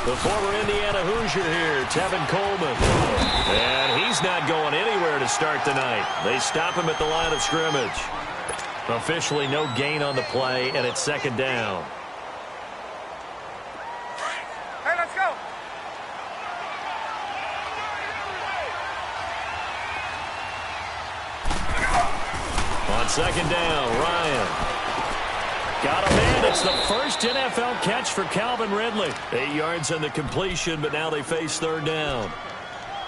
The former Indiana Hoosier here, Tevin Coleman. And he's not going anywhere to start the night. They stop him at the line of scrimmage. Officially no gain on the play, and it's second down. Hey, let's go. On second down, Ryan. Got a man. It's the first NFL catch for Calvin Ridley. 8 yards on the completion, but now they face third down.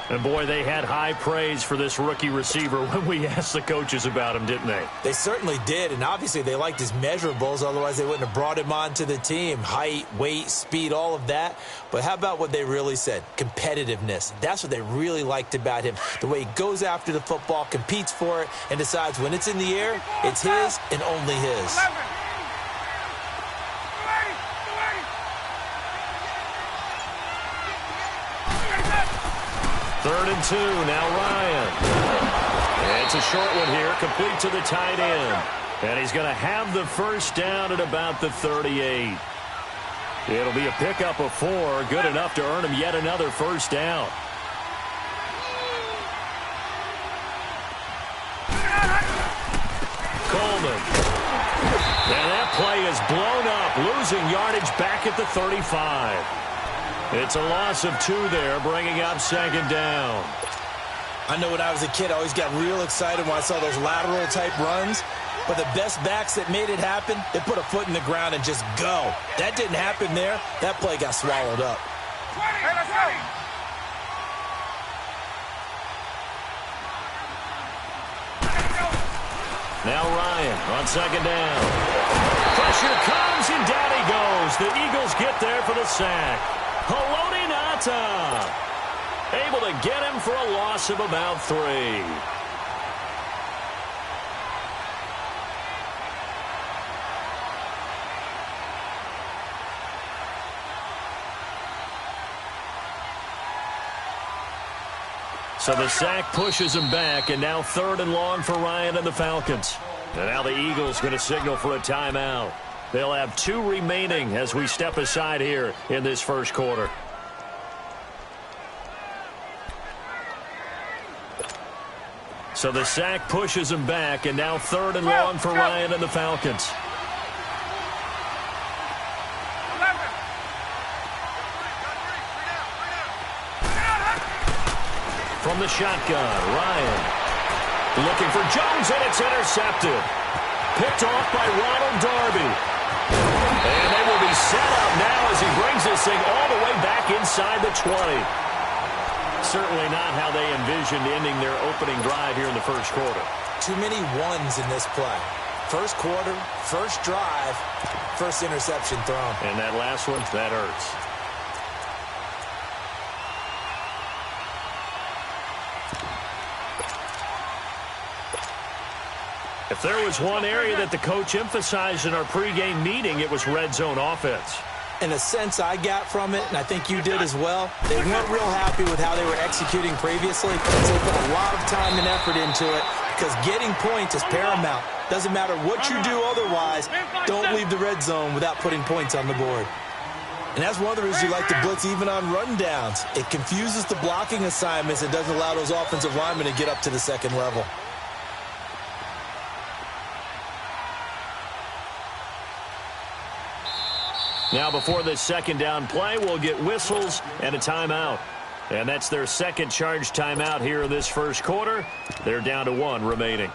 And, boy, they had high praise for this rookie receiver when we asked the coaches about him, didn't they? They certainly did, and obviously they liked his measurables. Otherwise, they wouldn't have brought him onto the team. Height, weight, speed, all of that. But how about what they really said? Competitiveness. That's what they really liked about him. The way he goes after the football, competes for it, and decides when it's in the air, it's his and only his. 11. Third and 2, now Ryan. It's a short one here, complete to the tight end. And he's going to have the first down at about the 38. It'll be a pickup of 4, good enough to earn him yet another first down. Coleman. And that play is blown up, losing yardage back at the 35. It's a loss of 2 there, bringing up second down. I know when I was a kid, I always got real excited when I saw those lateral-type runs. But the best backs that made it happen, they put a foot in the ground and just go. That didn't happen there. That play got swallowed up. 20. Hey, let's go. Now Ryan on second down. Pressure comes, and down he goes. The Eagles get there for the sack. Haloti Ngata able to get him for a loss of about 3. So the sack pushes him back, and now 3rd and long for Ryan and the Falcons. And now the Eagles going to signal for a timeout. They'll have 2 remaining as we step aside here in this first quarter. So the sack pushes him back, and now 3rd and long for Ryan and the Falcons. 11. From the shotgun, Ryan looking for Jones, and it's intercepted. Picked off by Ronald Darby. And they will be set up now as he brings this thing all the way back inside the 20. Certainly not how they envisioned ending their opening drive here in the first quarter. Too many ones in this play. First quarter, first drive, first interception thrown. And that last one, that hurts. If there was one area that the coach emphasized in our pregame meeting, it was red zone offense. In a sense I got from it, and I think you did as well, they weren't real happy with how they were executing previously. They put a lot of time and effort into it because getting points is paramount. Doesn't matter what you do otherwise, don't leave the red zone without putting points on the board. And that's one of the reasons you like to blitz even on rundowns. It confuses the blocking assignments and doesn't allow those offensive linemen to get up to the second level. Now before this second down play, we'll get whistles and a timeout. And that's their second charge timeout here in this first quarter. They're down to 1 remaining.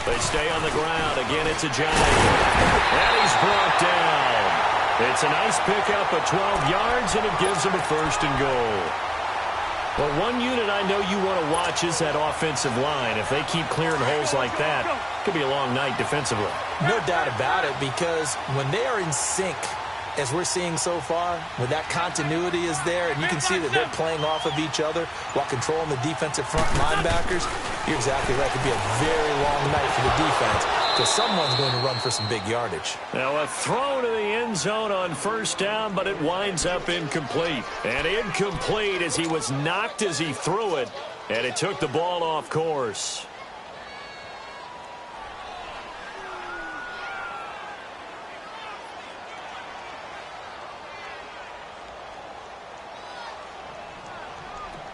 They stay on the ground. Again, it's a Giant. And he's brought down. It's a nice pickup of 12 yards, and it gives him a first and goal. Well, one unit I know you want to watch is that offensive line. If they keep clearing holes like that, it could be a long night defensively. No doubt about it, because when they are in sync, as we're seeing so far, where that continuity is there, and you can see that they're playing off of each other while controlling the defensive front linebackers, you're exactly right. It could be a very long night for the defense because someone's going to run for some big yardage. Now a throw to the end zone on first down, but it winds up incomplete. And incomplete as he was knocked as he threw it, and it took the ball off course.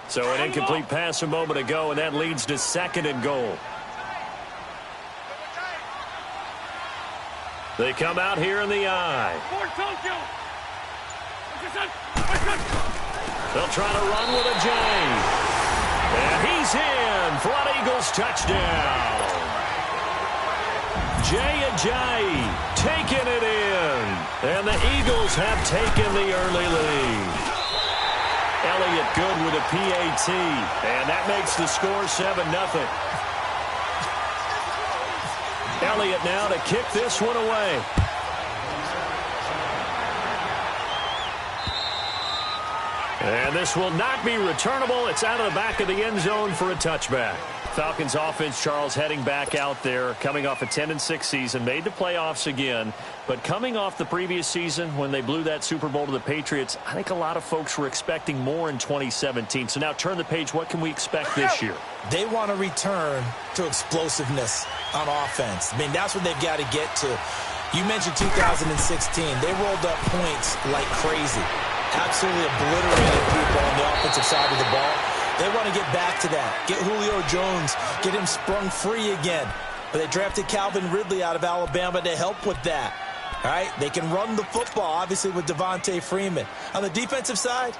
So an incomplete pass a moment ago, and that leads to 2nd and goal. They come out here in the eye. They'll try to run with a J. And he's in for an Eagles touchdown. Jay Ajayi taking it in. And the Eagles have taken the early lead. Elliott good with a PAT, and that makes the score 7-0. Elliott now to kick this one away. And this will not be returnable. It's out of the back of the end zone for a touchback. Falcons offense, Charles, heading back out there, coming off a 10-6 season, made the playoffs again. But coming off the previous season when they blew that Super Bowl to the Patriots, I think a lot of folks were expecting more in 2017. So now turn the page. What can we expect this year? They want to return to explosiveness on offense. I mean, that's what they've got to get to. You mentioned 2016. They rolled up points like crazy. Absolutely obliterated people on the offensive side of the ball. They want to get back to that. Get Julio Jones. Get him sprung free again. But they drafted Calvin Ridley out of Alabama to help with that. All right? They can run the football, obviously, with Devontae Freeman. On the defensive side,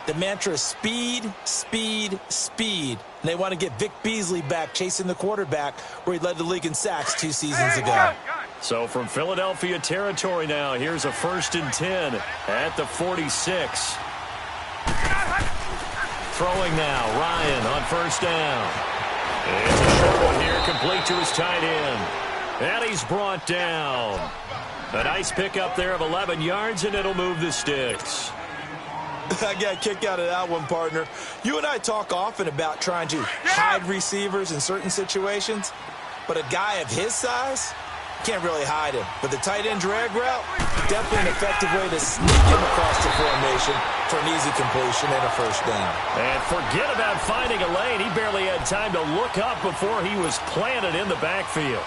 the mantra is speed, speed, speed. And they want to get Vic Beasley back chasing the quarterback where he led the league in sacks 2 seasons ago. So from Philadelphia territory now, here's a 1st and 10 at the 46. Throwing now, Ryan on first down. It's a short one here, complete to his tight end. And he's brought down. A nice pickup there of 11 yards, and it'll move the sticks. I got a kick out of that one, partner. You and I talk often about trying to hide receivers in certain situations, but a guy of his size, can't really hide him. But the tight end drag route, definitely an effective way to sneak him across the formation for an easy completion and a first down. And forget about finding a lane. He barely had time to look up before he was planted in the backfield.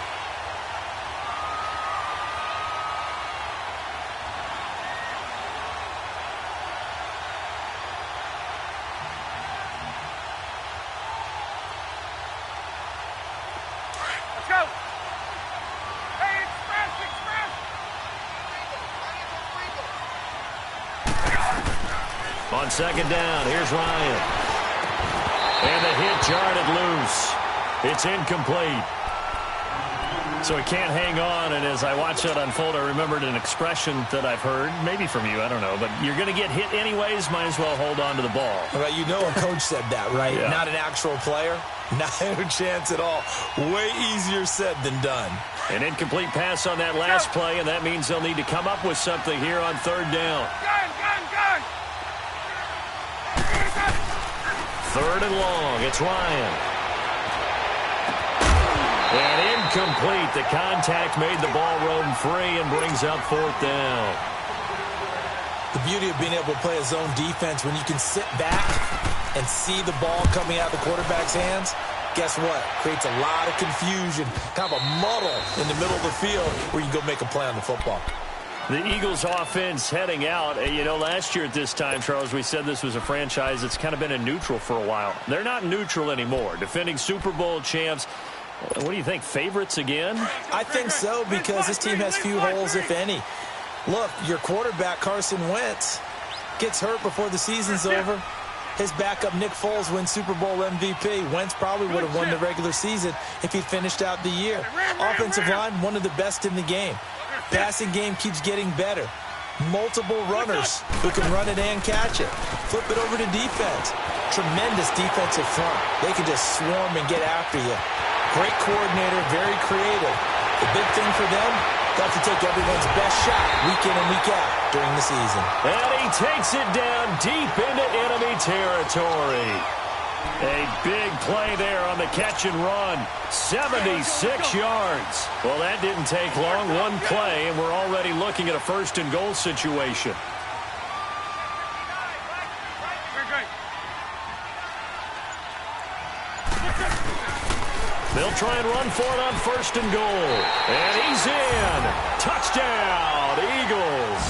Let's go. Hey, express. On 2nd down, here's Ryan. And the hit jarred it loose. It's incomplete. So he can't hang on, and as I watched that unfold, I remembered an expression that I've heard, maybe from you, I don't know, but you're going to get hit anyways, might as well hold on to the ball. Well, you know a coach said that, right? Yeah. Not an actual player. Not a chance at all. Way easier said than done. An incomplete pass on that last play, and that means they'll need to come up with something here on 3rd down. Gun. 3rd and long, it's Ryan. And incomplete. The contact made the ball roam free and brings up 4th down. The beauty of being able to play a zone defense when you can sit back and see the ball coming out of the quarterback's hands, guess what? Creates a lot of confusion, kind of a muddle in the middle of the field where you can go make a play on the football. The Eagles offense heading out. You know, last year at this time, Charles, we said this was a franchise that's kind of been in neutral for a while. They're not neutral anymore. Defending Super Bowl champs. What do you think, favorites again? I think so, because this team has few holes, if any. Look, your quarterback, Carson Wentz, gets hurt before the season's over. His backup, Nick Foles, wins Super Bowl MVP. Wentz probably would have won the regular season if he'd finished out the year. Offensive line, one of the best in the game. Passing game keeps getting better. Multiple runners who can run it and catch it. Flip it over to defense. Tremendous defensive front. They can just swarm and get after you. Great coordinator, very creative. The big thing for them, they have to take everyone's best shot week in and week out during the season. And he takes it down deep into enemy territory. A big play there on the catch and run. 76 yards. Well, that didn't take long. One play, and we're already looking at a first-and-goal situation. They'll try and run for it on first and goal. And he's in. Touchdown, Eagles.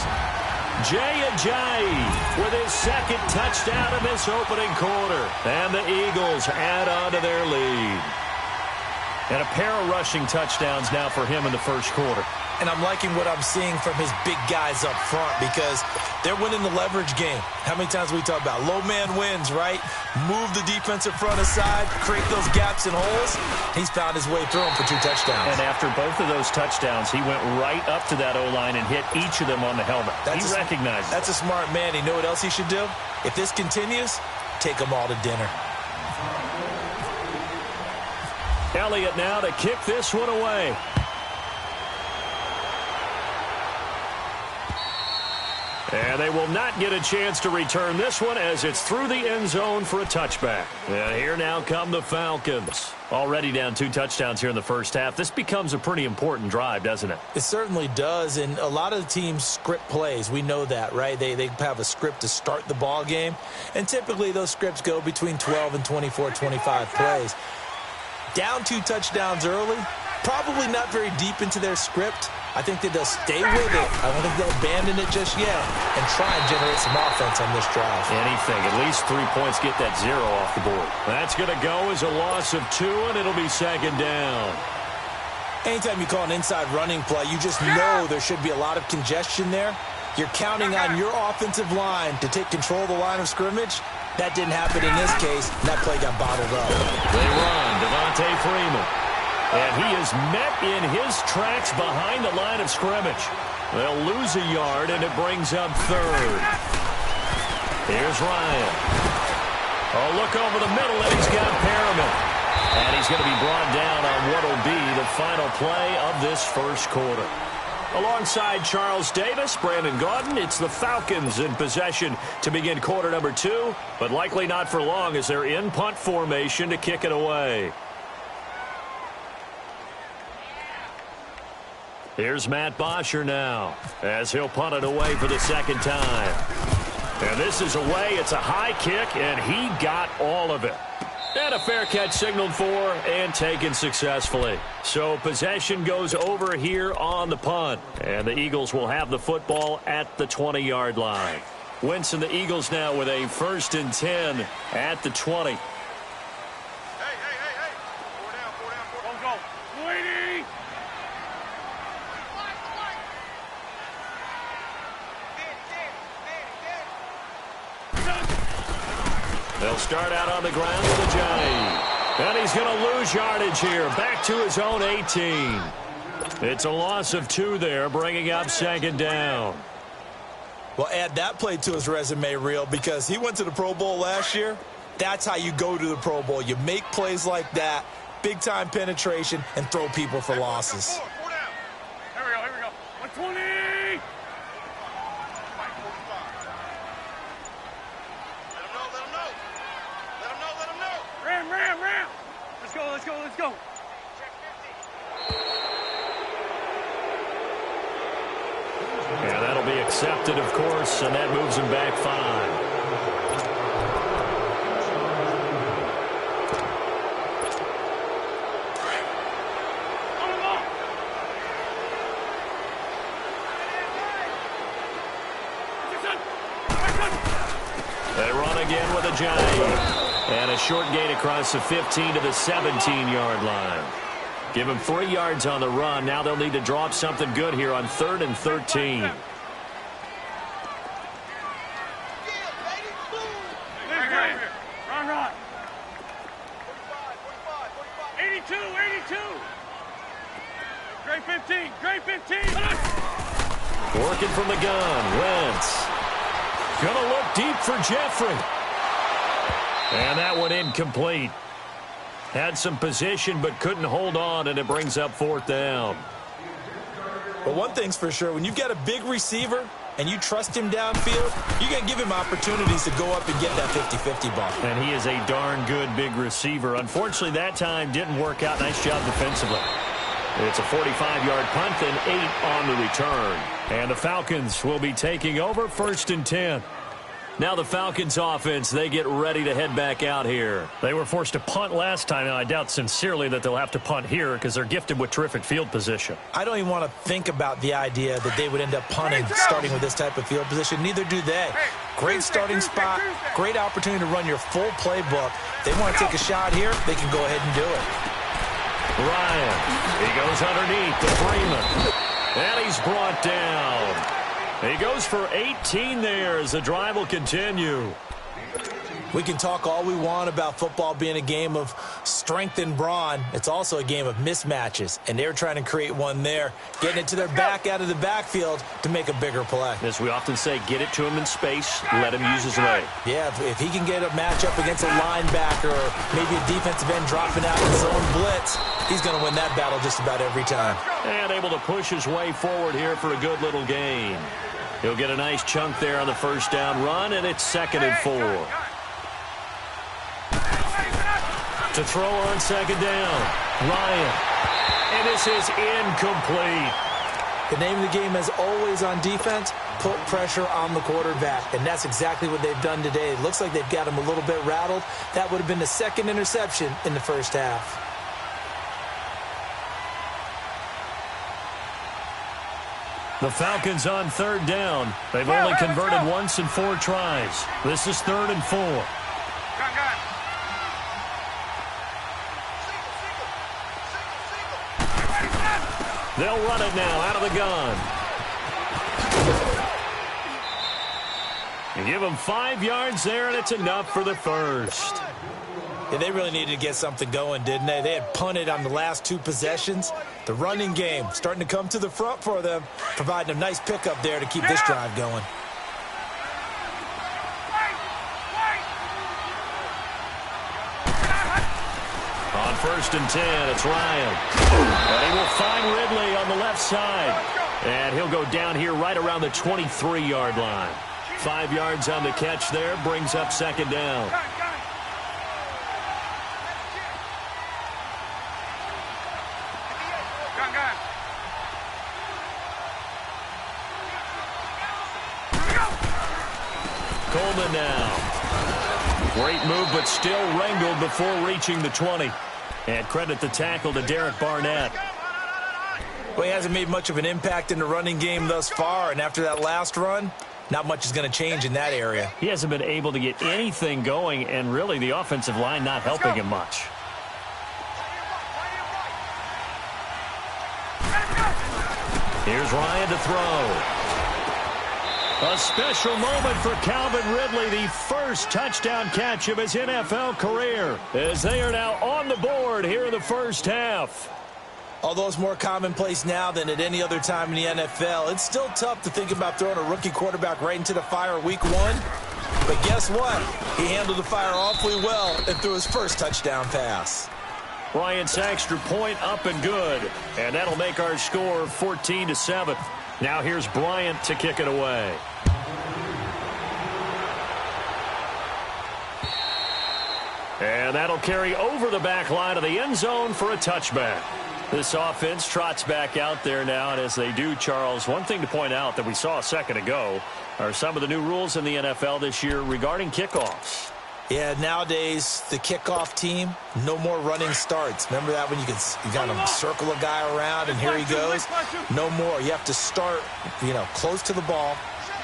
Jay Ajayi with his second touchdown in this opening quarter. And the Eagles add on to their lead. And a pair of rushing touchdowns now for him in the first quarter. And I'm liking what I'm seeing from his big guys up front because they're winning the leverage game. How many times we talk about low man wins, right? Move the defensive front aside, create those gaps and holes. He's found his way through them for 2 touchdowns. And after both of those touchdowns, he went right up to that O-line and hit each of them on the helmet. He recognized it. That's a smart man. You know what else he should do? If this continues, take them all to dinner. Elliott now to kick this one away. And they will not get a chance to return this one as it's through the end zone for a touchback. And here now come the Falcons. Already down 2 touchdowns here in the first half. This becomes a pretty important drive, doesn't it? It certainly does, and a lot of the teams script plays. We know that, right? They have a script to start the ball game, and typically those scripts go between 12 and 24, 25 plays. Down 2 touchdowns early, probably not very deep into their script. I think that they'll stay with it. I don't think they'll abandon it just yet and try and generate some offense on this drive. Anything. At least 3 points, get that 0 off the board. That's going to go as a loss of 2, and it'll be second down. Anytime you call an inside running play, you just know there should be a lot of congestion there. You're counting on your offensive line to take control of the line of scrimmage. That didn't happen in this case, and that play got bottled up. They run. Devontae Freeman. And he is met in his tracks behind the line of scrimmage. They'll lose a yard, and it brings up 3rd. Here's Ryan. Oh, look over the middle, and he's got Perriman. And he's going to be brought down on what will be the final play of this first quarter. Alongside Charles Davis, Brandon Gaudin, it's the Falcons in possession to begin quarter number 2, but likely not for long as they're in punt formation to kick it away. Here's Matt Bosher now as he'll punt it away for the second time. And this is away. It's a high kick, and he got all of it. And a fair catch signaled for and taken successfully. So possession goes over here on the punt. And the Eagles will have the football at the 20-yard line. Wentz and the Eagles now with a 1st and 10 at the 20. They'll start out on the ground with Ajayi. And he's going to lose yardage here. Back to his own 18. It's a loss of 2 there, bringing up second down. Well, add that play to his resume reel because he went to the Pro Bowl last year. That's how you go to the Pro Bowl. You make plays like that, big-time penetration, and throw people for losses. Here we go. 120! Ram. Let's go. Yeah, that'll be accepted, of course, and that moves him back 5. They run again with Ajayi. And a short gain across the 15 to the 17-yard line. Give them 3 yards on the run. Now they'll need to drop something good here on 3rd and 13. Run. 82. Great 15. Working from the gun. Wentz. Gonna look deep for Jeffrey. And that one incomplete. Had some position but couldn't hold on, and it brings up 4th down. But one thing's for sure, when you've got a big receiver and you trust him downfield, you're going to give him opportunities to go up and get that 50-50 ball. And he is a darn good big receiver. Unfortunately, that time didn't work out. Nice job defensively. It's a 45-yard punt and 8 on the return. And the Falcons will be taking over 1st and 10. Now the Falcons offense, they get ready to head back out here. They were forced to punt last time. Now, I doubt sincerely that they'll have to punt here because they're gifted with terrific field position. I don't even want to think about the idea that they would end up punting starting with this type of field position. Neither do they. Great starting spot, great opportunity to run your full playbook. They want to take a shot here, they can go ahead and do it. Ryan, he goes underneath to Freeman. And he's brought down. He goes for 18 there as the drive will continue. We can talk all we want about football being a game of strength and brawn. It's also a game of mismatches, and they're trying to create one there, getting it to their back out of the backfield to make a bigger play. As we often say, get it to him in space, let him use his leg. Yeah, if he can get a matchup against a linebacker or maybe a defensive end dropping out in zone blitz, he's going to win that battle just about every time. And able to push his way forward here for a good little gain. He'll get a nice chunk there on the first down run, and it's 2nd and 4. To throw on 2nd down, Ryan. And this is incomplete. The name of the game is always on defense, put pressure on the quarterback. And that's exactly what they've done today. It looks like they've got him a little bit rattled. That would have been the 2nd interception in the first half. The Falcons on 3rd down. They've only converted once in 4 tries. This is 3rd and 4. They'll run it now out of the gun. And give them 5 yards there, and it's enough for the first. Yeah, they really needed to get something going, didn't they? They had punted on the last 2 possessions. The running game starting to come to the front for them, providing a nice pickup there to keep this drive going. On 1st and 10, it's Ryan. And he will find Ridley on the left side. And he'll go down here right around the 23-yard line. 5 yards on the catch there, brings up 2nd down. Coleman now. Great move, but still wrangled before reaching the 20. And credit the tackle to Derek Barnett. Well, he hasn't made much of an impact in the running game thus far, and after that last run, not much is going to change in that area. He hasn't been able to get anything going, and really the offensive line not helping him much. Here's Ryan to throw. A special moment for Calvin Ridley, the first touchdown catch of his NFL career, as they are now on the board here in the first half. Although it's more commonplace now than at any other time in the NFL, it's still tough to think about throwing a rookie quarterback right into the fire week 1. But guess what? He handled the fire awfully well and threw his first touchdown pass. Bryant's extra point up and good, and that'll make our score 14-7. Now here's Bryant to kick it away. And that'll carry over the back line of the end zone for a touchback. This offense trots back out there now, and as they do, Charles, one thing to point out that we saw a second ago are some of the new rules in the NFL this year regarding kickoffs. Yeah, nowadays, the kickoff team, no more running starts. Remember that when you kind of circle a guy around and here he goes? No more. You have to start, close to the ball.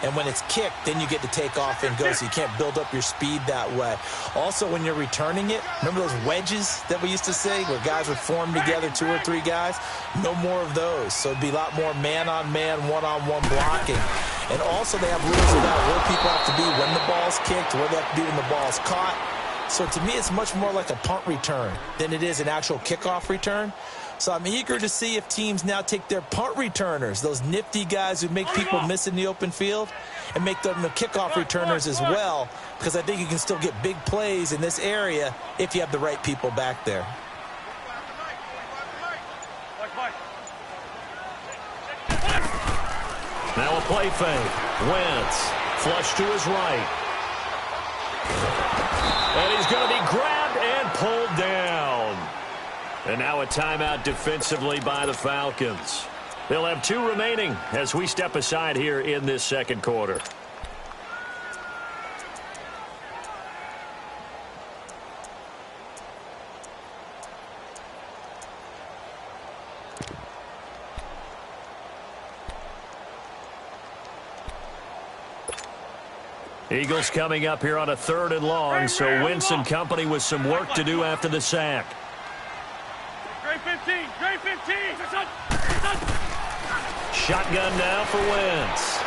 And when it's kicked, then you get to take off and go, so you can't build up your speed that way. Also, when you're returning it, remember those wedges that we used to say where guys would form together, 2 or 3 guys? No more of those. So it'd be a lot more man-on-man, one-on-one blocking. And also they have rules about where people have to be when the ball's kicked, where they have to be when the ball's caught. So to me, it's much more like a punt return than it is an actual kickoff return. So I'm eager to see if teams now take their punt returners, those nifty guys who make people miss in the open field, and make them the kickoff returners as well, because I think you can still get big plays in this area if you have the right people back there. Now a play fake. Wentz, flush to his right. And he's going to be grabbed and pulled down. And now a timeout defensively by the Falcons. They'll have 2 remaining as we step aside here in this second quarter. Eagles coming up here on a 3rd and long, so Wentz and company with some work to do after the sack. Great 15, great 15. Shotgun now for Wentz.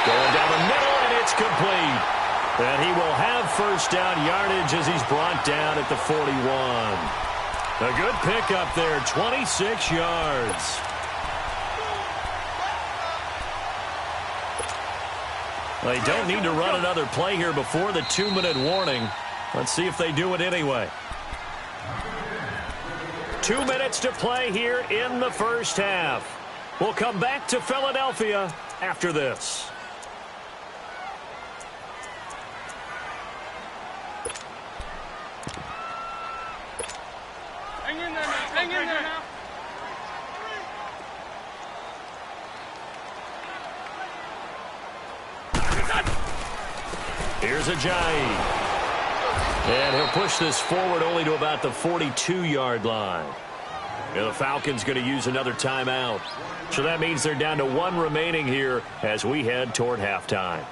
Going down the middle, and it's complete. And he will have first down yardage as he's brought down at the 41. A good pickup there, 26 yards. They don't need to run another play here before the 2-minute warning. Let's see if they do it anyway. 2 minutes to play here in the first half. We'll come back to Philadelphia after this. Hang in there now. Hang in there now. Here's Ajayi. And he'll push this forward only to about the 42-yard line. And the Falcons going to use another timeout. So that means they're down to 1 remaining here as we head toward halftime.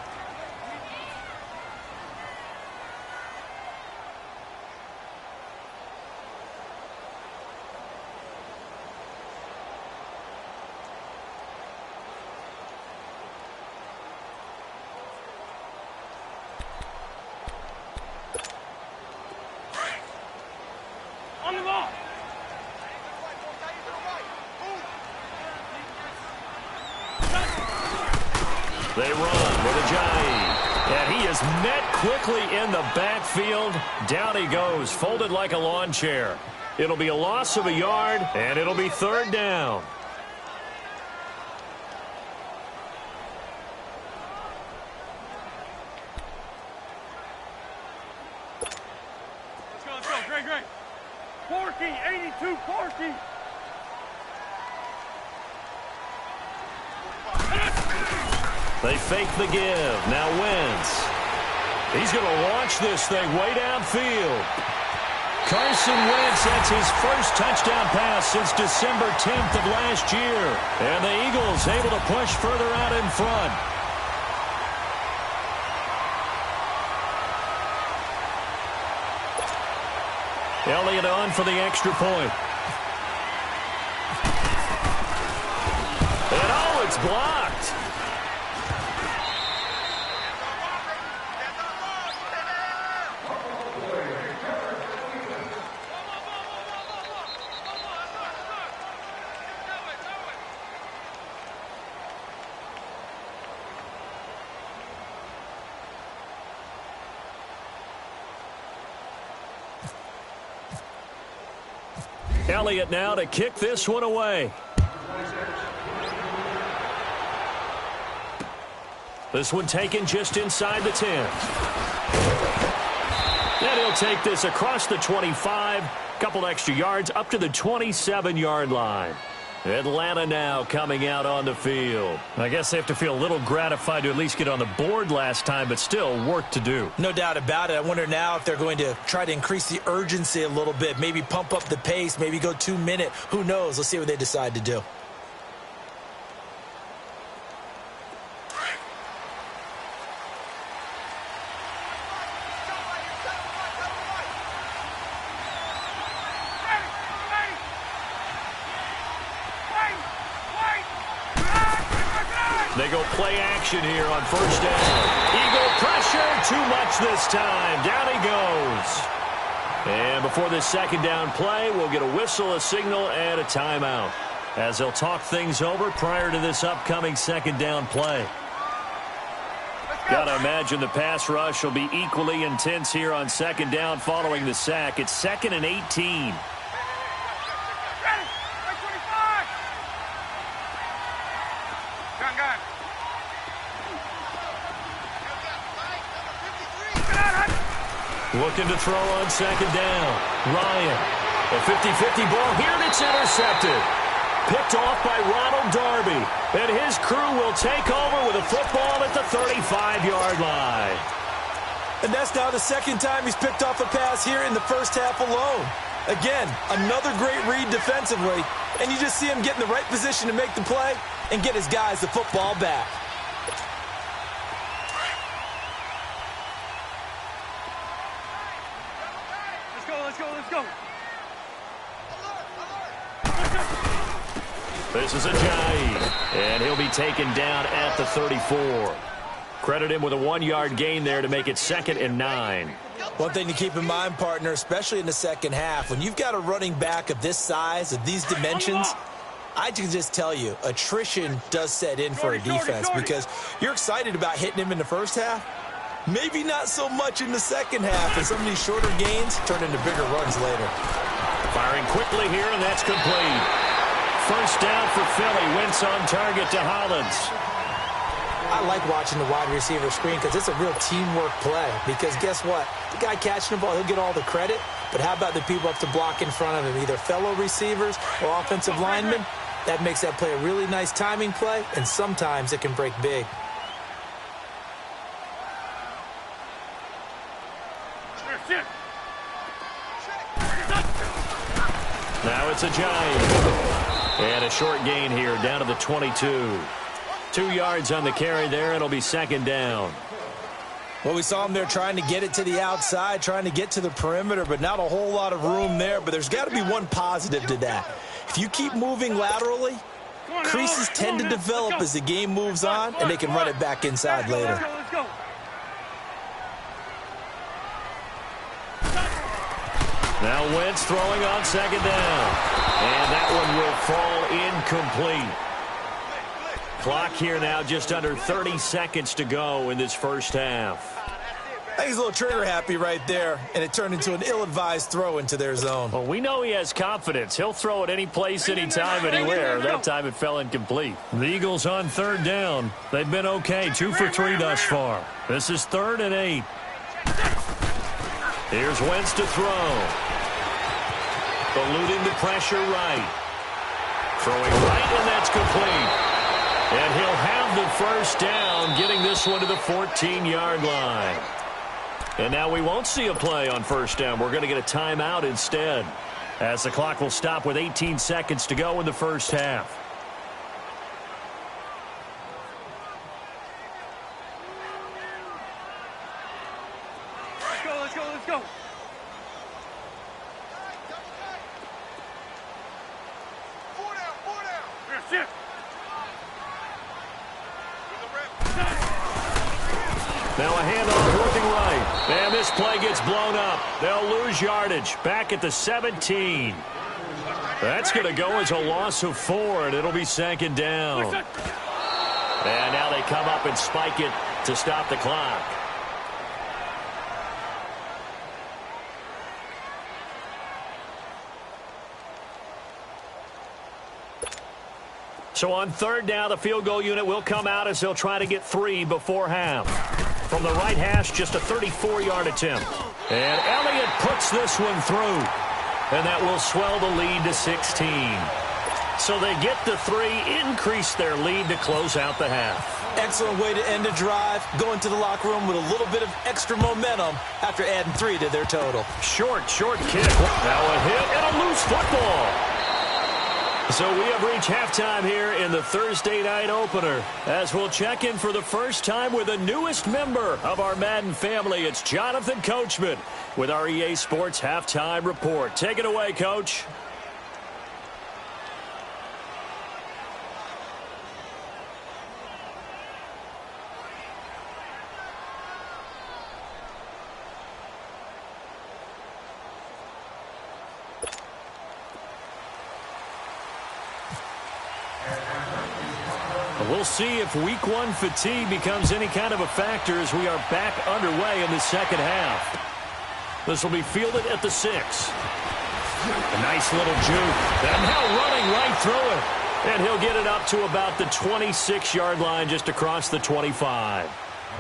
On the ball. They run with Ajayi. And he is met quickly in the backfield. Down he goes, folded like a lawn chair. It'll be a loss of a yard, and it'll be 3rd down. Let's go. Great, great. Porky, 82, Porky. They fake the give. Now Wentz. He's going to launch this thing way downfield. Carson Wentz, that's his first touchdown pass since December 10th of last year. And the Eagles able to push further out in front. Elliott on for the extra point. And oh, it's blocked. Elliott now to kick this one away. This one taken just inside the 10. And he'll take this across the 25. Couple extra yards up to the 27-yard line. Atlanta now coming out on the field. I guess they have to feel a little gratified to at least get on the board last time, but still work to do. No doubt about it. I wonder now if they're going to try to increase the urgency a little bit, maybe pump up the pace, maybe go 2-minute. Who knows? Let's see what they decide to do. They go play action here on first down. Eagle pressure, too much this time. Down he goes. And before this second down play, we'll get a whistle, a signal, and a timeout, as they'll talk things over prior to this upcoming second down play. Got to imagine the pass rush will be equally intense here on second down following the sack. It's 2nd and 18. Looking to throw on second down. Ryan. A 50-50 ball here, and it's intercepted. Picked off by Ronald Darby. And his crew will take over with a football at the 35-yard line. And that's now the second time he's picked off a pass here in the first half alone. Again, another great read defensively, and you just see him get in the right position to make the play and get his guys the football back. Let's go. This is Ajayi, and he'll be taken down at the 34. Credit him with a 1-yard gain there to make it 2nd and 9. One thing to keep in mind, partner, especially in the second half, when you've got a running back of this size, of these dimensions, I can just tell you, attrition does set in for a defense because you're excited about hitting him in the first half. Maybe not so much in the second half, and some of these shorter gains turn into bigger runs later. Firing quickly here, and that's complete. First down for Philly. Wentz on target to Hollins. I like watching the wide receiver screen because it's a real teamwork play. Because guess what? The guy catching the ball, he'll get all the credit. But how about the people up to block in front of him, either fellow receivers or offensive linemen? That makes that play a really nice timing play, and sometimes it can break big. Now it's Ajayi. And a short gain here down to the 22. 2 yards on the carry there. It'll be 2nd down. Well, we saw him there trying to get it to the outside, trying to get to the perimeter, but not a whole lot of room there. But there's got to be one positive to that. If you keep moving laterally, creases tend to develop as the game moves on, and they can run it back inside later. Let's go. Now Wentz throwing on 2nd down. And that one will fall incomplete. Clock here now just under 30 seconds to go in this first half. I think he's a little trigger happy right there, and it turned into an ill-advised throw into their zone. Well, we know he has confidence. He'll throw it any place, anytime, anywhere. That time it fell incomplete. The Eagles on 3rd down. They've been okay, 2 for 3 thus far. This is 3rd and 8. Here's Wentz to throw. Eluding the pressure right. Throwing right, and that's complete. And he'll have the first down, getting this one to the 14-yard line. And now we won't see a play on first down. We're going to get a timeout instead, as the clock will stop with 18 seconds to go in the first half. Let's go. Shift. Now a handoff working right. And this play gets blown up. They'll lose yardage. Back at the 17. That's going to go as a loss of 4, and it'll be 2nd down. And now they come up and spike it to stop the clock. So on 3rd down, the field goal unit will come out as they'll try to get 3 before half. From the right hash, just a 34-yard attempt. And Elliott puts this one through. And that will swell the lead to 16. So they get the 3, increase their lead to close out the half. Excellent way to end a drive, go into the locker room with a little bit of extra momentum after adding 3 to their total. Short kick. Now a hit and a loose football. So we have reached halftime here in the Thursday night opener. As we'll check in for the first time with the newest member of our Madden family, it's Jonathan Coachman with our EA Sports Halftime Report. Take it away, Coach. We'll see if Week 1 fatigue becomes any kind of a factor as we are back underway in the second half. This will be fielded at the 6. A nice little juke. And now running right through it. And he'll get it up to about the 26-yard line just across the 25.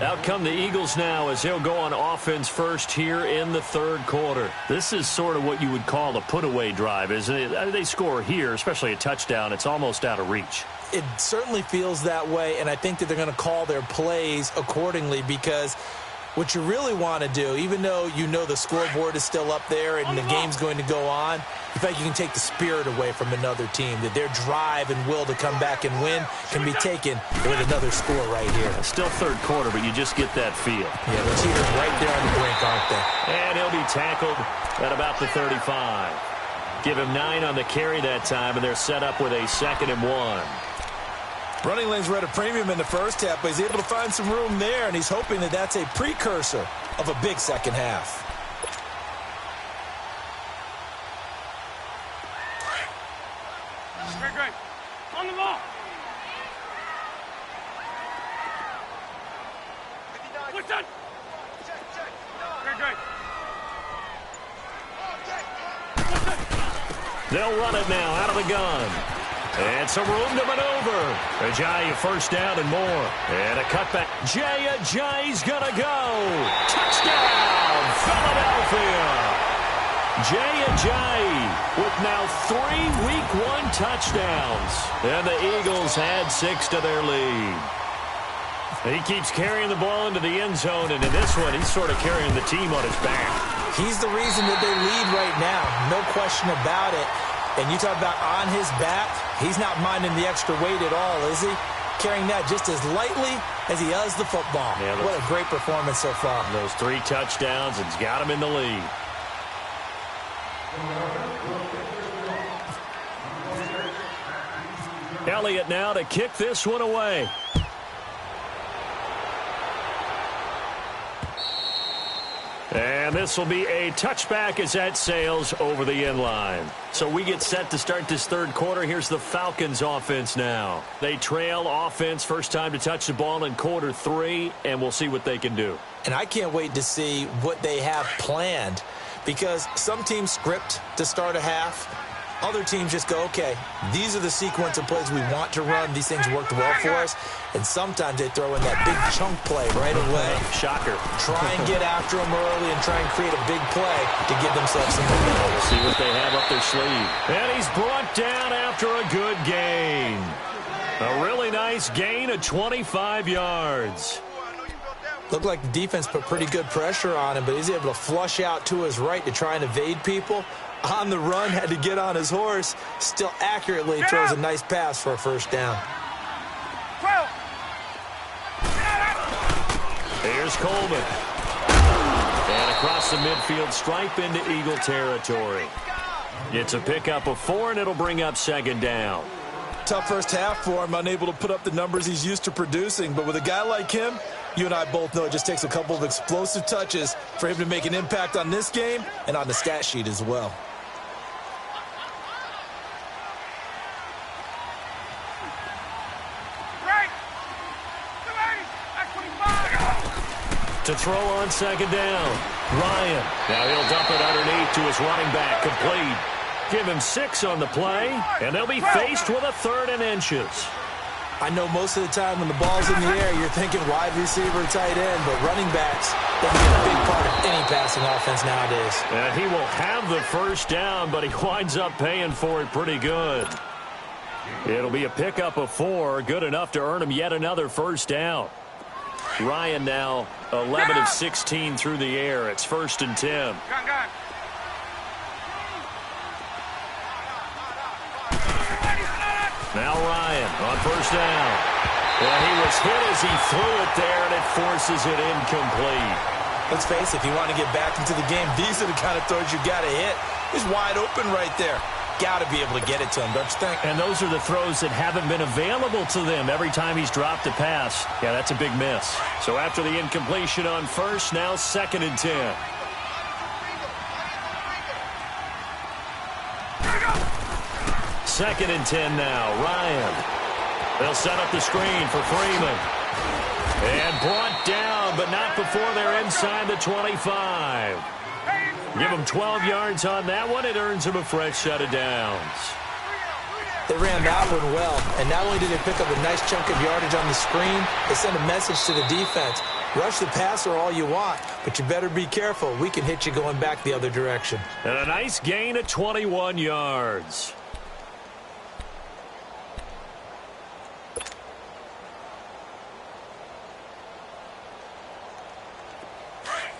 Out come the Eagles now as they'll go on offense first here in the third quarter. This is sort of what you would call a put-away drive, isn't it? They score here, especially a touchdown. It's almost out of reach. It certainly feels that way, and I think that they're going to call their plays accordingly because what you really want to do, even though you know the scoreboard is still up there and the game's going to go on, you think you can take the spirit away from another team, that their drive and will to come back and win can be taken with another score right here. Still third quarter, but you just get that feel. Yeah, the Cheaters right there on the brink, aren't they? And he'll be tackled at about the 35. Give him 9 on the carry that time, and they're set up with a 2nd and 1. Running lanes were at a premium in the first half, but he's able to find some room there, and he's hoping that that's a precursor of a big second half. Great. On the ball. What's that? Great. They'll run it now out of the gun. And some room to maneuver. Ajayi first down and more. And a cutback. Jay Ajayi's going to go. Touchdown, Philadelphia. Jay Ajayi with now 3 Week 1 touchdowns. And the Eagles add 6 to their lead. He keeps carrying the ball into the end zone, and in this one, he's sort of carrying the team on his back. He's the reason that they lead right now. No question about it. And you talk about on his back, he's not minding the extra weight at all, is he? Carrying that just as lightly as he does the football. Yeah, what a great performance so far. Those 3 touchdowns, it's got him in the lead. Elliott now to kick this one away. And this will be a touchback as that sails over the end line. So we get set to start this third quarter. Here's the Falcons offense now. They trail offense, first time to touch the ball in quarter 3, and we'll see what they can do. And I can't wait to see what they have planned because some teams script to start a half. Other teams just go, okay, these are the sequence of plays we want to run. These things worked well for us. And sometimes they throw in that big chunk play right away. Shocker. Try and get after them early and try and create a big play to give themselves some momentum. We'll see what they have up their sleeve. And he's brought down after a good gain. A really nice gain of 25 yards. Looked like the defense put pretty good pressure on him, but he's able to flush out to his right to try and evade people. On the run, had to get on his horse. Still accurately throws a nice pass for a first down. Here's Coleman. And across the midfield stripe into Eagle territory. It's a pickup of 4, and it'll bring up 2nd down. Tough first half for him, unable to put up the numbers he's used to producing. But with a guy like him, you and I both know it just takes a couple of explosive touches for him to make an impact on this game and on the stat sheet as well. To throw on 2nd down. Ryan. Now he'll dump it underneath to his running back. Complete. Give him 6 on the play, and they'll be faced with a 3rd and inches. I know most of the time when the ball's in the air, you're thinking wide receiver, tight end, but running backs, they can be a big part of any passing offense nowadays. And he will have the first down, but he winds up paying for it pretty good. It'll be a pickup of 4, good enough to earn him yet another first down. Ryan now 11 of 16 through the air. It's 1st and 10. Now Ryan on first down. Well, he was hit as he threw it there, and it forces it incomplete. Let's face it, if you want to get back into the game, these are the kind of throws you got to hit. He's wide open right there. Got to be able to get it to him, don't you think? And those are the throws that haven't been available to them every time he's dropped a pass. Yeah, that's a big miss. So after the incompletion on first, now 2nd and 10. Second and 10 now. Ryan. They'll set up the screen for Freeman. And brought down, but not before they're inside the 25. Give him 12 yards on that one. It earns him a fresh set of downs. They ran that one well, and not only did they pick up a nice chunk of yardage on the screen, they sent a message to the defense. Rush the passer all you want, but you better be careful. We can hit you going back the other direction. And a nice gain of 21 yards.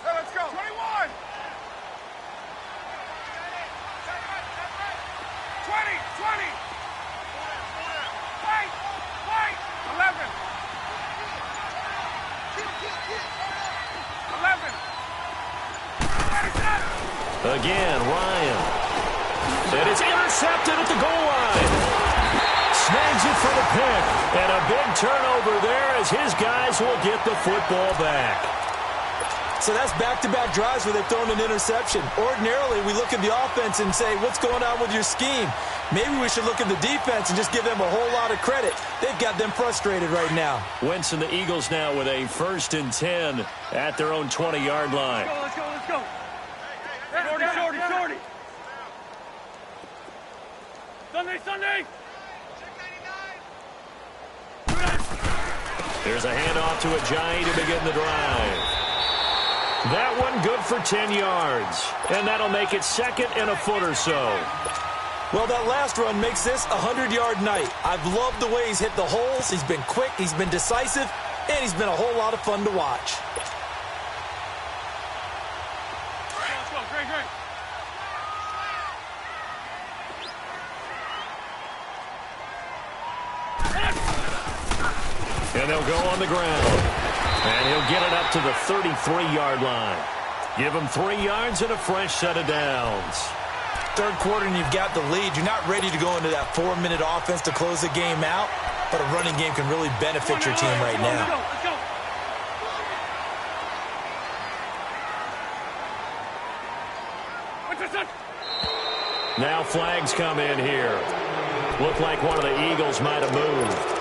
Let's go. 21. 20. Wait. 11. 11. Again, Ryan. And it's intercepted at the goal line. Snags it for the pick. And a big turnover there as his guys will get the football back. So that's back-to-back drives where they've thrown an interception. Ordinarily, we look at the offense and say, what's going on with your scheme? Maybe we should look at the defense and just give them a whole lot of credit. They've got them frustrated right now. Wentz and the Eagles now with a 1st and 10 at their own 20-yard line. Let's go. Shorty. Sunday. There's a handoff to Ajayi to begin the drive. That one good for 10 yards. And that'll make it 2nd and a foot or so. Well, that last run makes this a 100-yard night. I've loved the way he's hit the holes. He's been quick, he's been decisive, and he's been a whole lot of fun to watch. Let's go. Great. And they'll go on the ground. And he'll get it up to the 33-yard line. Give him 3 yards and a fresh set of downs. Third quarter and you've got the lead. You're not ready to go into that 4-minute offense to close the game out, but a running game can really benefit your team right now. Let's go. Now flags come in here. Looked like one of the Eagles might have moved.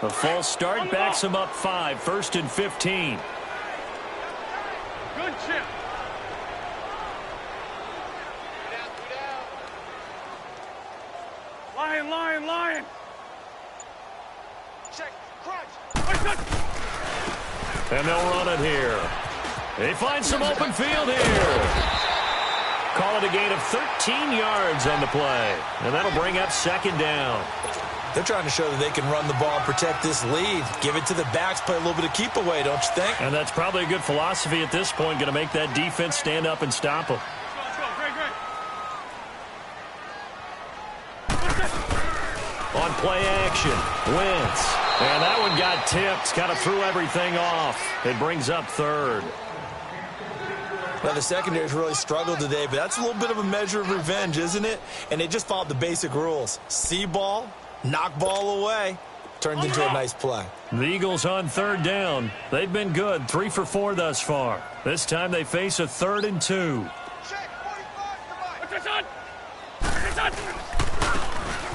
A false start backs him up 5, 1st and 15. Good chip. Lion. Check, crunch. And they'll run it here. They find some open field here. Call it a gain of 13 yards on the play. And that'll bring up 2nd down. They're trying to show that they can run the ball and protect this lead. Give it to the backs, play a little bit of keep away, don't you think? And that's probably a good philosophy at this point, going to make that defense stand up and stop them. Let's go. Great. On play action, Wentz. And that one got tipped, kind of threw everything off. It brings up 3rd. Well, the secondary's really struggled today, but that's a little bit of a measure of revenge, isn't it? And they just followed the basic rules. See ball, knock ball away. Turns into a nice play. The Eagles on 3rd down. They've been good, 3 for 4 thus far. This time they face a 3rd and 2.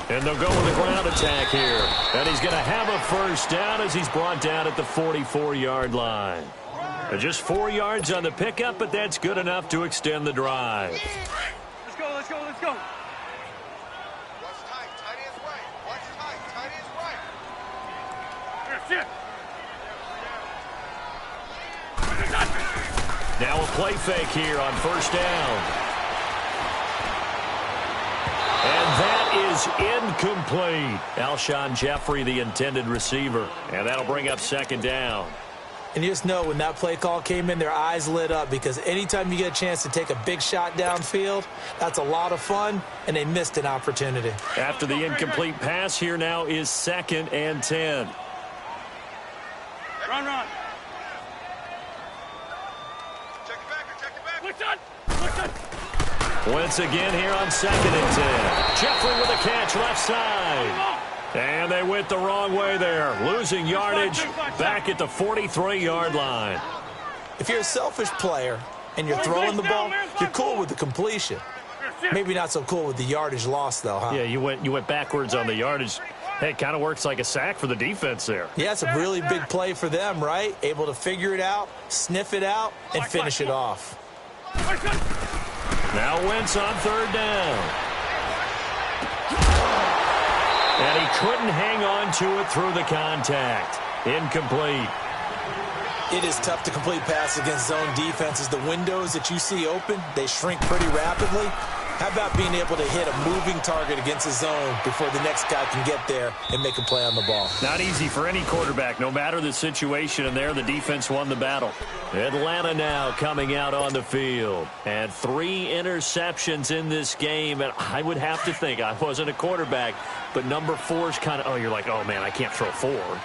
And they'll go with a ground attack here. And he's going to have a 1st down as he's brought down at the 44-yard line. Just 4 yards on the pickup, but that's good enough to extend the drive. Let's go. Watch tight. Tight ends right. Watch tight. Tight ends right. Now a play fake here on 1st down. And that is incomplete. Alshon Jeffrey, the intended receiver. And that'll bring up 2nd down. And you just know when that play call came in, their eyes lit up because anytime you get a chance to take a big shot downfield, that's a lot of fun, and they missed an opportunity. After the incomplete pass, here now is 2nd and 10. Run. Check it back. Wentz again here on 2nd and 10. Jeffrey with a catch left side. And they went the wrong way there, losing yardage back at the 43-yard line. If you're a selfish player and you're throwing the ball, you're cool with the completion. Maybe not so cool with the yardage loss, though, huh? Yeah, you went backwards on the yardage. Hey, it kind of works like a sack for the defense there. Yeah, it's a really big play for them, right? Able to figure it out, sniff it out, and finish it off. Now Wentz on third down. And he couldn't hang on to it through the contact. Incomplete. It is tough to complete passes against zone defenses. The windows that you see open, they shrink pretty rapidly. How about being able to hit a moving target against a zone before the next guy can get there and make a play on the ball? Not easy for any quarterback, no matter the situation, and there the defense won the battle. Atlanta now coming out on the field. And 3 interceptions in this game, and I would have to think, I wasn't a quarterback, but number 4 is kind of, oh, you're like, oh, man, I can't throw 4.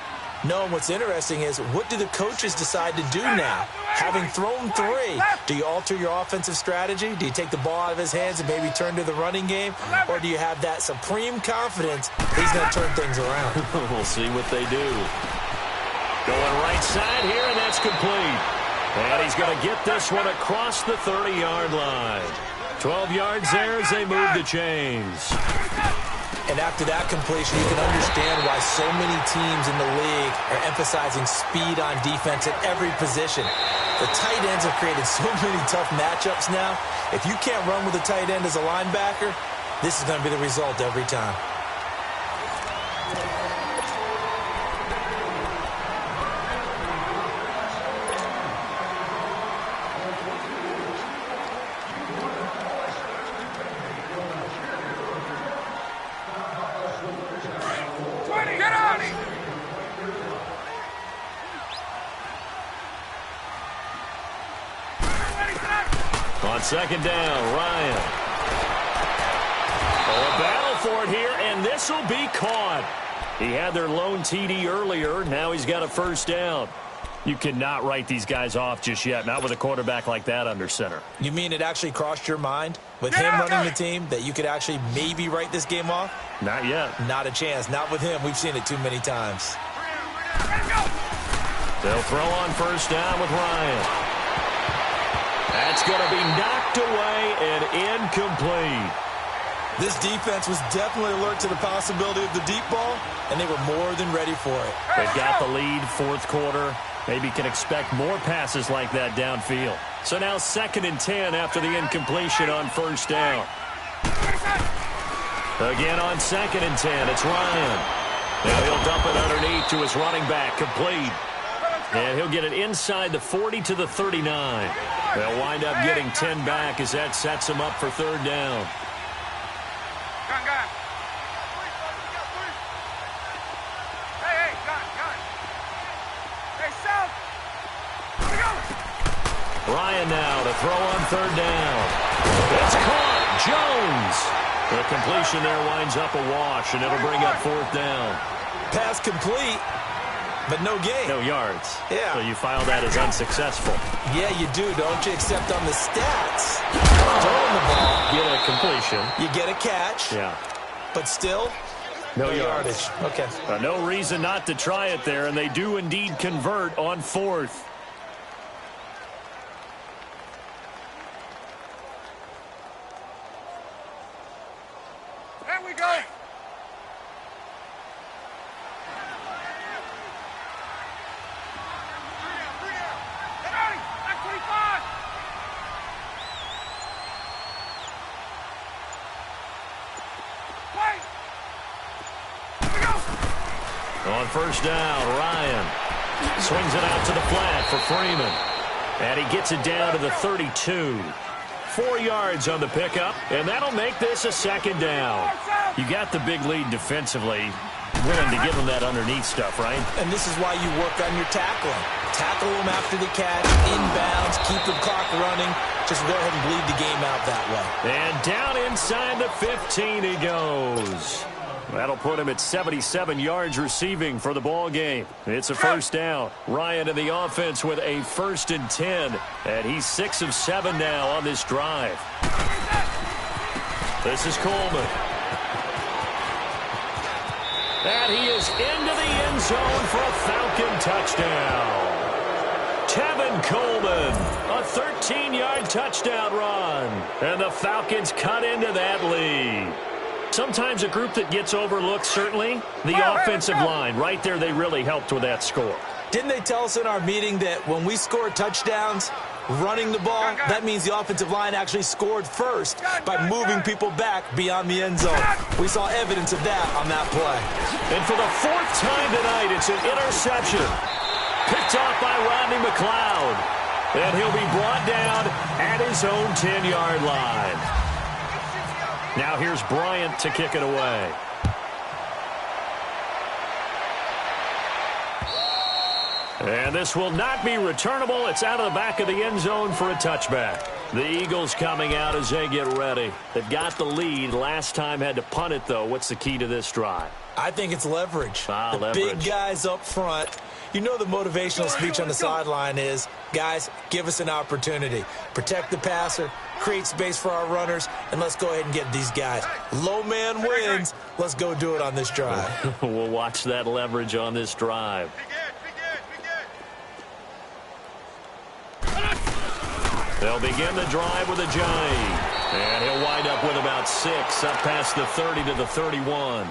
No, and what's interesting is, what do the coaches decide to do now? Having thrown 3, do you alter your offensive strategy? Do you take the ball out of his hands and maybe turn to the running game? Or do you have that supreme confidence he's going to turn things around? We'll see what they do. Going right side here, and that's complete. And he's going to get this one across the 30-yard line. 12 yards there as they move the chains. And after that completion, you can understand why so many teams in the league are emphasizing speed on defense at every position. The tight ends have created so many tough matchups now. If you can't run with a tight end as a linebacker, this is going to be the result every time. On second down, Ryan. A battle for it here, and this will be caught. He had their lone TD earlier. Now he's got a first down. You cannot write these guys off just yet, not with a quarterback like that under center. You mean it actually crossed your mind with him running the team that you could actually maybe write this game off? Not yet. Not a chance. Not with him. We've seen it too many times. They'll throw on first down with Ryan. That's going to be knocked away and incomplete. This defense was definitely alert to the possibility of the deep ball, and they were more than ready for it. They've got the lead, fourth quarter. Maybe can expect more passes like that downfield. So now 2nd and 10 after the incompletion on first down. Again on 2nd and 10, it's Ryan. Now he'll dump it underneath to his running back, complete. And he'll get it inside the 40 to the 39. They'll wind up getting 10 back as that sets him up for third down. Ryan now to throw on third down. It's caught. Jones. The completion there winds up a wash, and it'll bring up fourth down. Pass complete, but no gain. No yards. Yeah. So you file that as unsuccessful. Yeah, you do, don't you? Except on the stats. Throwing the ball. Get a completion. You get a catch. Yeah. But still, no yardage. Okay. No reason not to try it there, and they do indeed convert on fourth. There we go. On first down, Ryan swings it out to the flat for Freeman. And he gets it down to the 32. 4 yards on the pickup, and that'll make this a second down. You got the big lead defensively, willing to give them that underneath stuff, right? And this is why you work on your tackling. Tackle them after the catch, inbounds, keep the clock running. Just go ahead and bleed the game out that way. And down inside the 15 he goes. That'll put him at 77 yards receiving for the ball game. It's a first down. Ryan in the offense with a 1st and 10. And he's 6 of 7 now on this drive. This is Coleman. And he is into the end zone for a Falcon touchdown. Tevin Coleman, a 13-yard touchdown run. And the Falcons cut into that lead. sometimes a group that gets overlooked, certainly. The offensive line, right there, they really helped with that score. Didn't they tell us in our meeting that when we score touchdowns running the ball, that means the offensive line actually scored first by moving people back beyond the end zone? We saw evidence of that on that play. And for the fourth time tonight, it's an interception. Picked off by Rodney McLeod. And he'll be brought down at his own 10-yard line. Now here's Bryant to kick it away. And this will not be returnable. It's out of the back of the end zone for a touchback. The Eagles coming out as they get ready. They've got the lead. Last time had to punt it, though. What's the key to this drive? I think it's leverage. The leverage. Big guys up front. You know the motivational speech on the sideline is, guys, give us an opportunity. Protect the passer, create space for our runners, and let's go ahead and get these guys. Low man wins. Let's go do it on this drive. We'll watch that leverage on this drive. They'll begin the drive with a Ajayi. And he'll wind up with about 6, up past the 30 to the 31.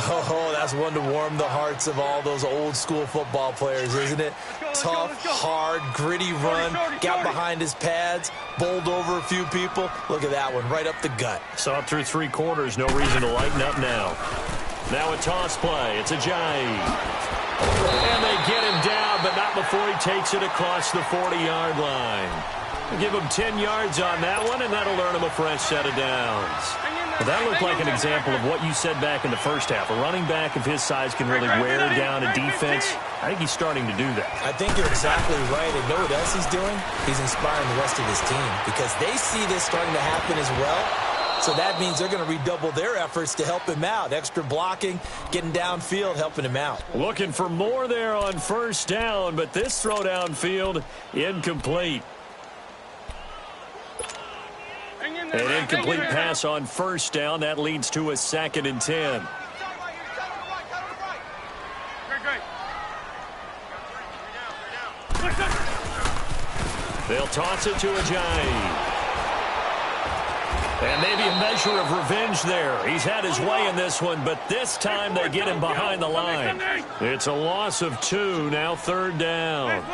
Oh, that's one to warm the hearts of all those old-school football players, isn't it? Tough, hard, gritty run, got behind his pads, bowled over a few people. Look at that one, right up the gut. Saw it through 3 quarters, no reason to lighten up now. Now a toss play, it's Ajayi. And they get him down, but not before he takes it across the 40-yard line. Give him 10 yards on that one, and that'll earn him a fresh set of downs. Well, that looked like an example of what you said back in the first half. A running back of his size can really wear down a defense. I think he's starting to do that. I think you're exactly right. And know what else he's doing? He's inspiring the rest of his team because they see this starting to happen as well. So that means they're going to redouble their efforts to help him out. Extra blocking, getting downfield, helping him out. Looking for more there on first down, but this throw downfield, incomplete. An incomplete pass on first down. That leads to a 2nd and 10. They'll toss it to Ajayi. And maybe a measure of revenge there. He's had his way in this one, but this time they get him behind the line. It's a loss of 2, now 3rd down.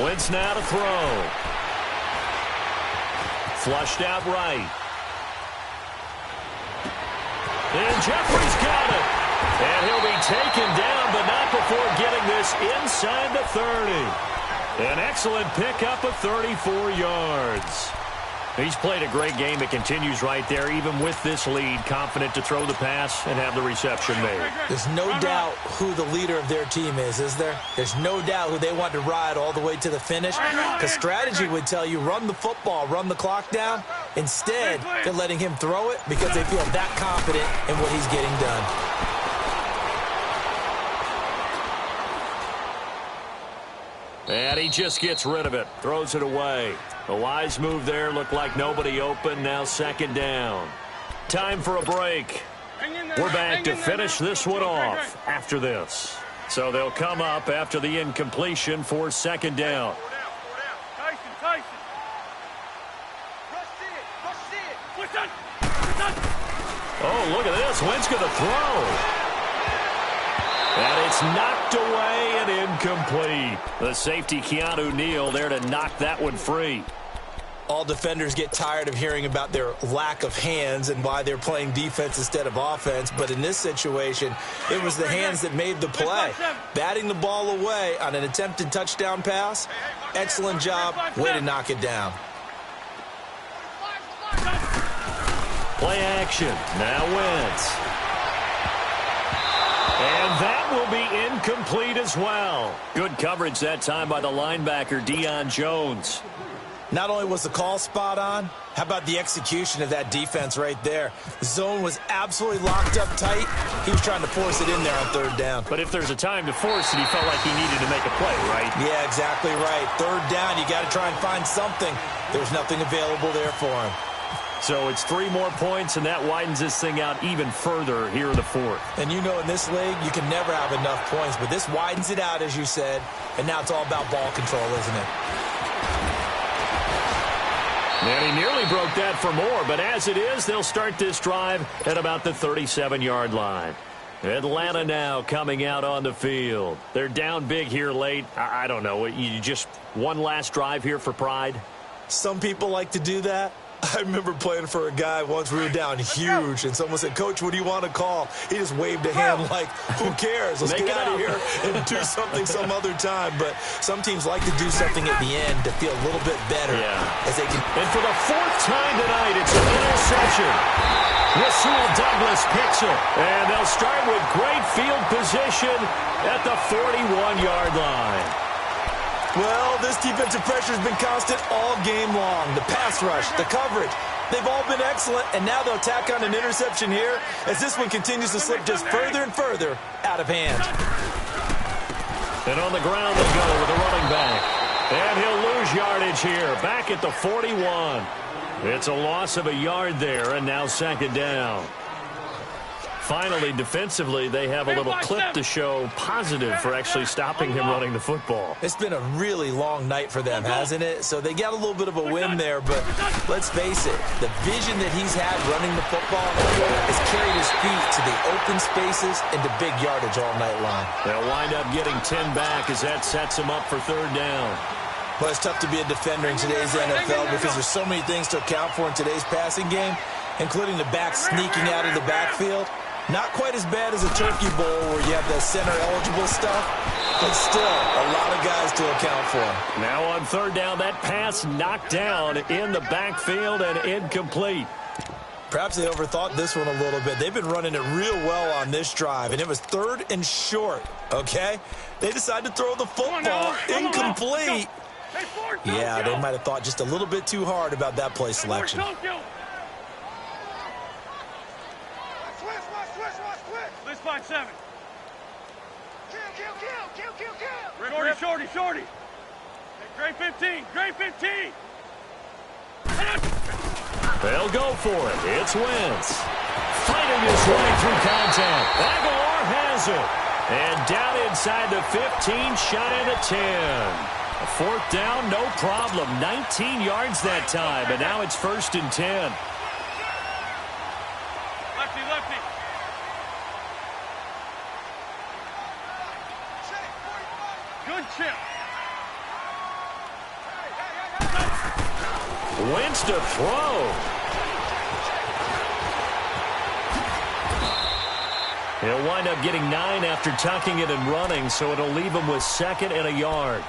Wentz now to throw. Flushed out right. And Jeffrey's got it. And he'll be taken down, but not before getting this inside the 30. An excellent pickup of 34 yards. He's played a great game. It continues right there, even with this lead, confident to throw the pass and have the reception made. There's no doubt who the leader of their team is there? There's no doubt who they want to ride all the way to the finish. Because strategy would tell you, run the football, run the clock down. Instead, they're letting him throw it because they feel that confident in what he's getting done. And he just gets rid of it, throws it away. A wise move there, looked like nobody open, now 2nd down. Time for a break. We're back to finish this one off after this. So they'll come up after the incompletion for 2nd down. Oh, look at this. Wentz going to throw. And it's knocked away and incomplete. The safety, Keanu Neal, there to knock that one free. All defenders get tired of hearing about their lack of hands and why they're playing defense instead of offense. But in this situation, it was the hands that made the play. Batting the ball away on an attempted touchdown pass. Excellent job. Way to knock it down. Play action. Now Wentz. And that will be incomplete as well. Good coverage that time by the linebacker, Deion Jones. Not only was the call spot on, how about the execution of that defense right there? The zone was absolutely locked up tight. He was trying to force it in there on 3rd down. But if there's a time to force it, he felt like he needed to make a play, right? Yeah, exactly right. 3rd down, you got to try and find something. There's nothing available there for him. So it's 3 more points, and that widens this thing out even further here in the 4th. And you know in this league, you can never have enough points, but this widens it out, as you said, and now it's all about ball control, isn't it? And he nearly broke that for more, but as it is, they'll start this drive at about the 37-yard line. Atlanta now coming out on the field. They're down big here late. I don't know. You just one last drive here for pride? Some people like to do that. I remember playing for a guy once. We were down huge, and someone said, "Coach, what do you want to call?" He just waved a hand like, "Who cares? Let's get out of here and do something some other time." But some teams like to do something at the end to feel a little bit better. Yeah. As they can. And for the fourth time tonight, it's an interception. Rasul Douglas picks it. And they'll start with great field position at the 41-yard line. Well, this defensive pressure has been constant all game long. The pass rush, the coverage, they've all been excellent, and now they'll tack on an interception here as this one continues to slip just further and further out of hand. And on the ground they go with the running back. And he'll lose yardage here, back at the 41. It's a loss of a yard there, and now second down. Finally, defensively, they have a little clip to show positive for actually stopping him running the football. It's been a really long night for them, hasn't it? So they got a little bit of a win there, but let's face it, the vision that he's had running the football has carried his feet to the open spaces and to big yardage all night long. They'll wind up getting 10 back as that sets him up for third down. Well, it's tough to be a defender in today's NFL because there's so many things to account for in today's passing game, including the back sneaking out of the backfield. Not quite as bad as a Turkey Bowl where you have the center-eligible stuff, but still a lot of guys to account for. Now on third down, that pass knocked down in the backfield and incomplete. Perhaps they overthought this one a little bit. They've been running it real well on this drive, and it was third and short, okay? They decided to throw the football incomplete. Yeah, they might have thought just a little bit too hard about that play selection. Spot 7. Kill. Shorty. Hey, Gray 15. They'll go for it. It's Wentz. Fighting his way through contact. Aguilar has it. And down inside the 15, shy of the 10. A fourth down, no problem. 19 yards that time, and now it's first and 10. Lefty. Good chip. Wentz to throw. He'll wind up getting 9 after tucking it and running, so it'll leave him with second and a yard.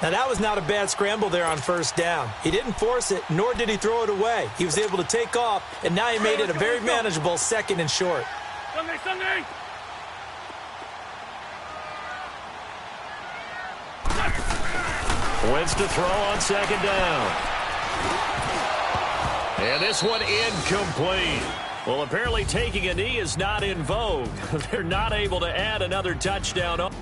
Now, that was not a bad scramble there on first down. He didn't force it, nor did he throw it away. He was able to take off, and now he made it a very manageable second and short. Sunday. Wentz to throw on second down. And this one incomplete. Well, apparently taking a knee is not in vogue. They're not able to add another touchdown.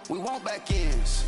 We want back ends.